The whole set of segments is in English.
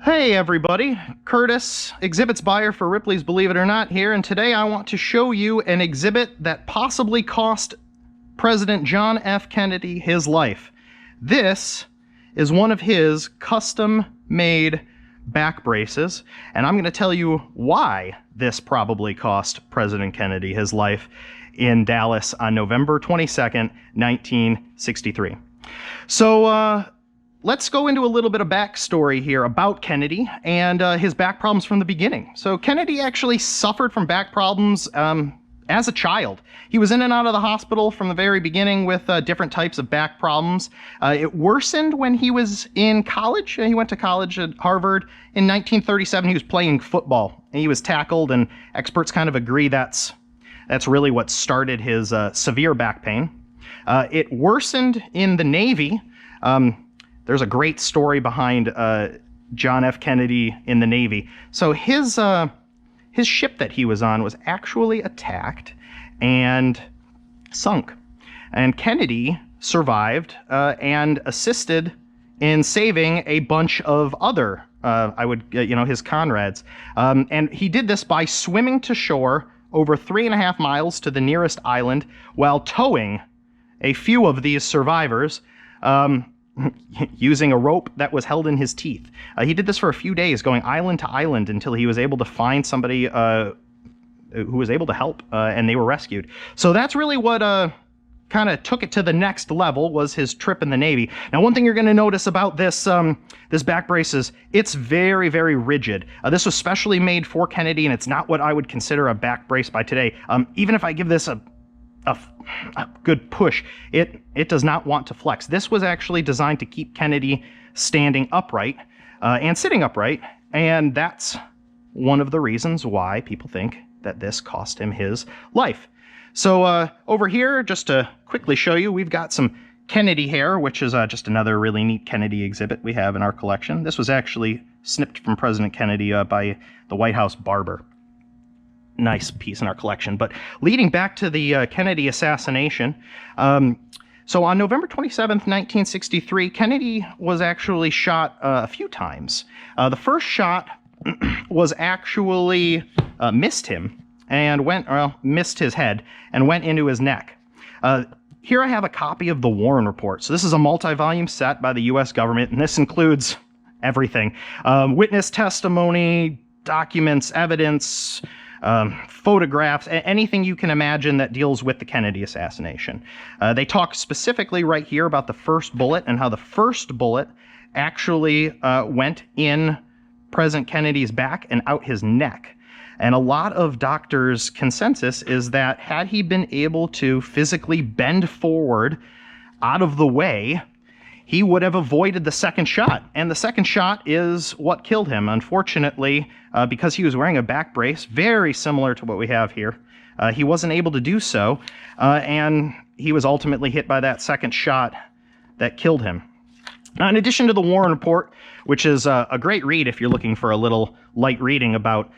Hey everybody, Curtis, exhibits buyer for Ripley's Believe It or Not here, and today I want to show you an exhibit that possibly cost President John F. Kennedy his life. This is one of his custom-made back braces, and I'm going to tell you why this probably cost President Kennedy his life in Dallas on November 22nd, 1963. So, let's go into a little bit of backstory here about Kennedy and his back problems from the beginning. So Kennedy actually suffered from back problems as a child. He was in and out of the hospital from the very beginning with different types of back problems. It worsened when he was in college. He went to college at Harvard. In 1937, he was playing football. And he was tackled, and experts kind of agree that's really what started his severe back pain. It worsened in the Navy. There's a great story behind John F. Kennedy in the Navy. So his ship that he was on was actually attacked and sunk. And Kennedy survived and assisted in saving a bunch of other, his comrades. And he did this by swimming to shore over 3.5 miles to the nearest island while towing a few of these survivors. Using a rope that was held in his teeth. He did this for a few days, going island to island until he was able to find somebody who was able to help, and they were rescued. So that's really what kind of took it to the next level, was his trip in the Navy. Now, one thing you're going to notice about this this back brace is it's very, very rigid. This was specially made for Kennedy, and it's not what I would consider a back brace by today. Even if I give this a good push, it does not want to flex. This was actually designed to keep Kennedy standing upright and sitting upright, and that's one of the reasons why people think that this cost him his life. So over here, just to quickly show you, we've got some Kennedy hair, which is just another really neat Kennedy exhibit we have in our collection. This was actually snipped from President Kennedy by the White House barber. Nice piece in our collection. But leading back to the Kennedy assassination, so on November 27th, 1963, Kennedy was actually shot a few times. The first shot was actually missed him and missed his head and went into his neck. Here I have a copy of the Warren Report. So this is a multi-volume set by the U.S. government, and this includes everything. Witness testimony, documents, evidence, photographs, anything you can imagine that deals with the Kennedy assassination. They talk specifically right here about the first bullet and how the first bullet actually went in President Kennedy's back and out his neck. And a lot of doctors' consensus is that had he been able to physically bend forward out of the way, he would have avoided the second shot. And the second shot is what killed him. Unfortunately, because he was wearing a back brace, very similar to what we have here, he wasn't able to do so, and he was ultimately hit by that second shot that killed him. Now, in addition to the Warren Report, which is a great read if you're looking for a little light reading about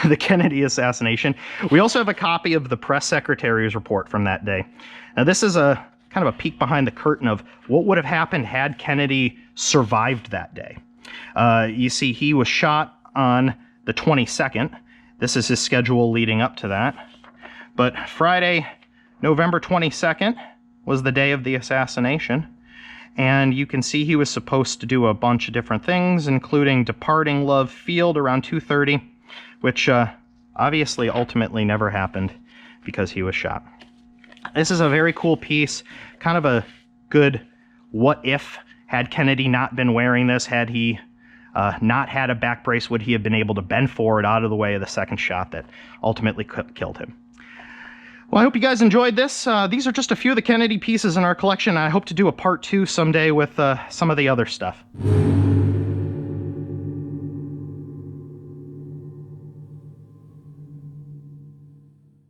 the Kennedy assassination, we also have a copy of the press secretary's report from that day. Now, this is kind of a peek behind the curtain of what would have happened had Kennedy survived that day. You see, he was shot on the 22nd. This is his schedule leading up to that. But Friday, November 22nd, was the day of the assassination. And you can see he was supposed to do a bunch of different things, including departing Love Field around 2:30, which obviously ultimately never happened because he was shot. This is a very cool piece, kind of a good what if. Had Kennedy not been wearing this, had he not had a back brace, would he have been able to bend forward out of the way of the second shot that ultimately killed him? Well, I hope you guys enjoyed this. These are just a few of the Kennedy pieces in our collection. I hope to do a part 2 someday with some of the other stuff.